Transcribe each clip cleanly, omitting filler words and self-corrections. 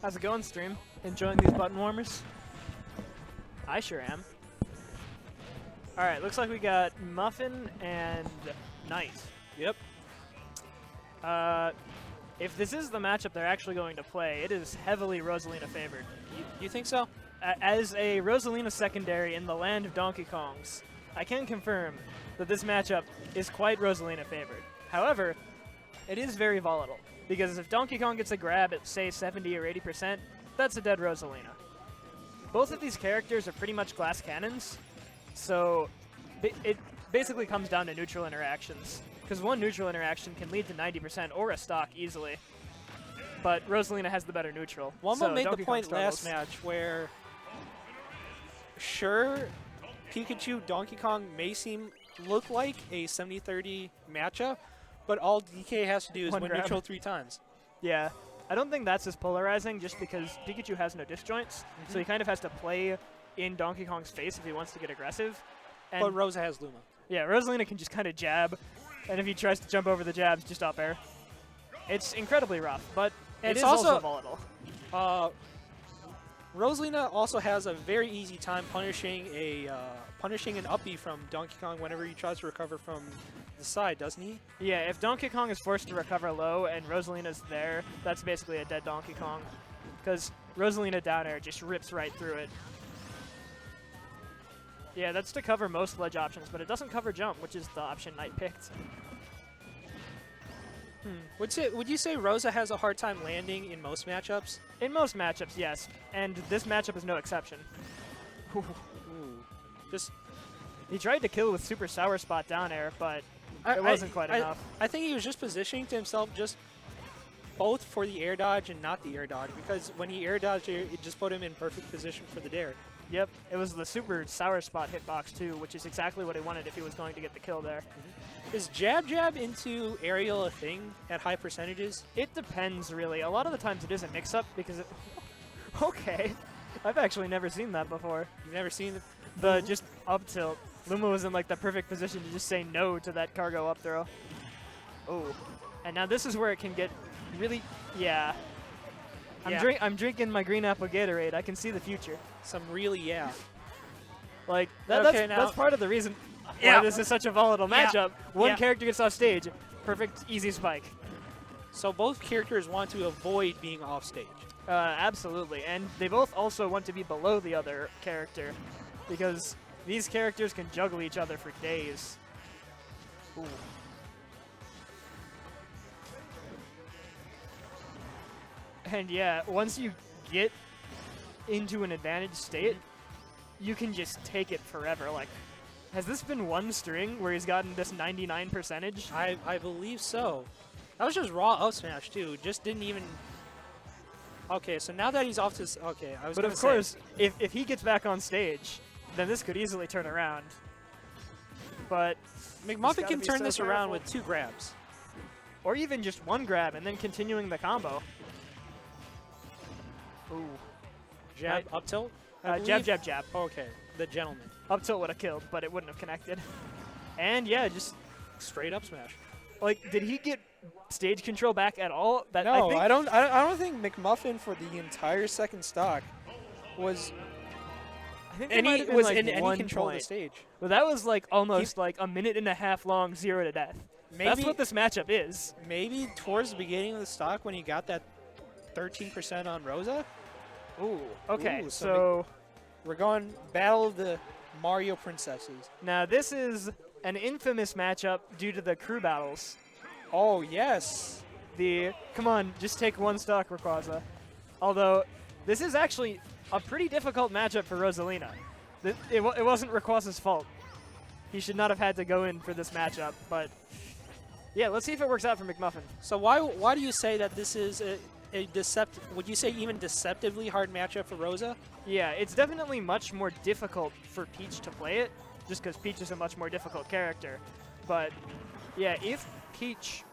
How's it going, stream? Enjoying these button warmers? I sure am. Alright, looks like we got Muffin and NiTe. Yep. If this is the matchup they're actually going to play, it is heavily Rosalina favored. You think so? As a Rosalina secondary in the land of Donkey Kongs, I can confirm that this matchup is quite Rosalina favored. However, it is very volatile, because if Donkey Kong gets a grab at, say, 70 or 80%, that's a dead Rosalina. Both of these characters are pretty much glass cannons, so it basically comes down to neutral interactions, because one neutral interaction can lead to 90% or a stock easily. But Rosalina has the better neutral. Wombo made the point last match where, sure, Pikachu Donkey Kong may look like a 70-30 matchup, but all DK has to do is win neutral 3 times. Yeah. I don't think that's as polarizing just because Pikachu has no disjoints, so he kind of has to play in Donkey Kong's face if he wants to get aggressive. And but Rosa has Luma. Yeah, Rosalina can just kind of jab, and if he tries to jump over the jabs, just up air. It's incredibly rough, but it is also volatile. Rosalina also has a very easy time punishing an uppie from Donkey Kong whenever he tries to recover from the side, doesn't he? Yeah, if Donkey Kong is forced to recover low and Rosalina's there, that's basically a dead Donkey Kong, because Rosalina down air just rips right through it. Yeah, that's to cover most ledge options, but it doesn't cover jump, which is the option NiTe picked. Would you say Rosa has a hard time landing in most matchups? In most matchups, yes. And this matchup is no exception. Ooh. He tried to kill with super sour spot down air, but it wasn't quite enough. I think he was just positioning to himself just both for the air dodge and not the air dodge, because when he air dodged, it just put him in perfect position for the dare. Yep, it was the super sour spot hitbox too, which is exactly what he wanted if he was going to get the kill there. Is jab into aerial a thing at high percentages? It depends, really. A lot of the times it is a mix-up because it... Okay. I've actually never seen that before. You've never seen the just up tilt. Luma was in like the perfect position to just say no to that cargo up throw. Oh. And now this is where it can get really... Yeah. I'm drinking my green apple Gatorade. I can see the future. Some really, yeah. Like, that's part of the reason why this is such a volatile matchup. One character gets off stage. Perfect, easy spike. So both characters want to avoid being off stage. Absolutely. And they both also want to be below the other character, because these characters can juggle each other for days. Ooh. And yeah, once you get into an advantage state, you can just take it forever. Like, has this been one string where he's gotten this 99 percentage? I believe so. That was just raw up smash too. Just didn't even... Okay, so now that he's off to... Okay, I was But of course, if he gets back on stage, then this could easily turn around. But McMuffin can turn this around with 2 grabs. Or even just 1 grab and then continuing the combo. Ooh. Jab, up tilt? Jab, jab, jab. Okay, the gentleman. Up tilt would have killed, but it wouldn't have connected. And yeah, just straight up smash. Like, did he get stage control back at all? No, I don't think McMuffin for the entire second stock was in any control of the stage. Well, that was like almost like a minute and a half long 0 to death. That's what this matchup is. Maybe towards the beginning of the stock when he got that 13% on Rosa. Ooh, okay, so we're going Battle of the Mario Princesses. Now this is an infamous matchup due to the crew battles. Oh, yes. Come on, just take 1 stock, Rayquaza. Although, this is actually a pretty difficult matchup for Rosalina. It wasn't Rayquaza's fault. He should not have had to go in for this matchup, but yeah, let's see if it works out for McMuffin. So why do you say that this is would you say even deceptively hard matchup for Rosa? Yeah, it's definitely much more difficult for Peach to play it, just because Peach is a much more difficult character. But yeah, if Peach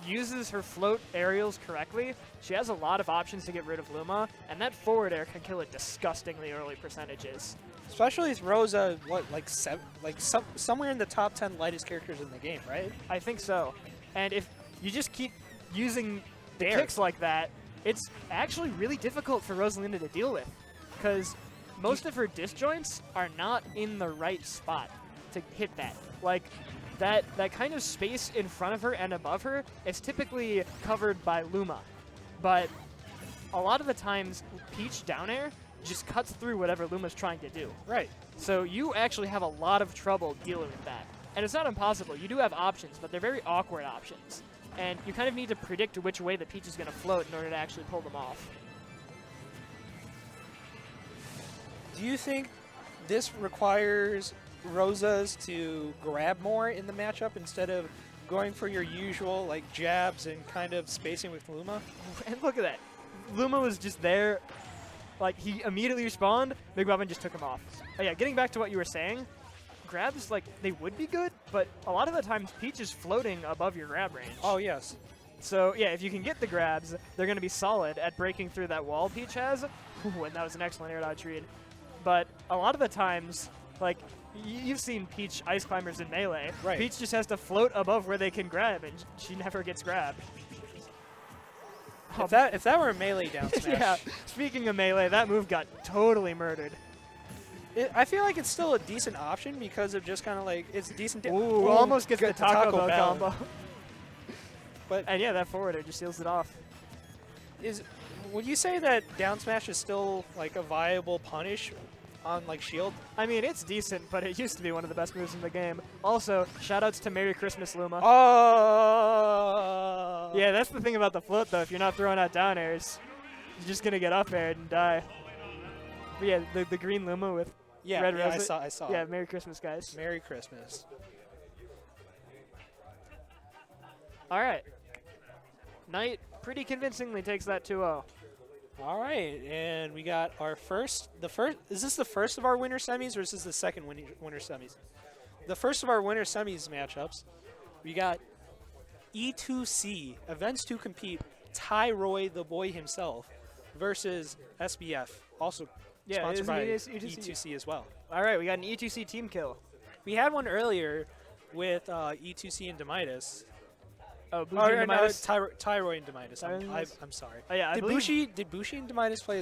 uses her float aerials correctly, she has a lot of options to get rid of Luma, and that forward air can kill at disgustingly early percentages. Especially as Rosa, somewhere in the top 10 lightest characters in the game, right? I think so. And if you just keep using the kicks like that, it's actually really difficult for Rosalina to deal with, because most of her disjoints are not in the right spot to hit that. Like, that kind of space in front of her and above her is typically covered by Luma, but a lot of the times Peach down air just cuts through whatever Luma's trying to do. Right. So you actually have a lot of trouble dealing with that. And it's not impossible. You do have options, but they're very awkward options. And you kind of need to predict which way the Peach is going to float in order to actually pull them off. Do you think this requires Rosas to grab more in the matchup instead of going for your usual like jabs and kind of spacing with Luma? And look at that. Luma was just there. Like, he immediately respawned. McMuffin just took him off. Oh, yeah, getting back to what you were saying, grabs, like, they would be good, but a lot of the times Peach is floating above your grab range. Oh, yes. So, yeah, if you can get the grabs, they're going to be solid at breaking through that wall Peach has. Ooh, and that was an excellent air dodge read. But a lot of the times, like, you've seen Peach ice climbers in Melee. Right. Peach just has to float above where they can grab, and she never gets grabbed. If that were a Melee down smash. Yeah, speaking of Melee, that move got totally murdered. I feel like it's still a decent option because of just kind of like, it's decent. Ooh, almost gets the Taco Bell combo. But And yeah, that forwarder just seals it off. Would you say that down smash is still like a viable punish on like shield? I mean, it's decent, but it used to be one of the best moves in the game. Also, shoutouts to Merry Christmas, Luma. Oh! Yeah, that's the thing about the float, though. If you're not throwing out down airs, you're just going to get up aired and die. But yeah, the green Luma with red rose. I saw. Yeah, Merry Christmas, guys. Merry Christmas. All right. NiTe pretty convincingly takes that 2-0. All right, and we got our first. Is this the first of our winter semis, or is this the second winter semis? The first of our winter semis matchups. We got E2C, Events to Compete, Tyroy the boy himself, versus SBF, also sponsored by E2C as well. All right, we got an E2C team kill. We had one earlier with E2C and Demitis. Oh, Bushi and Demitis. Tyroy and Demitis. I'm sorry. Oh, yeah, Did Bushi and Demitis play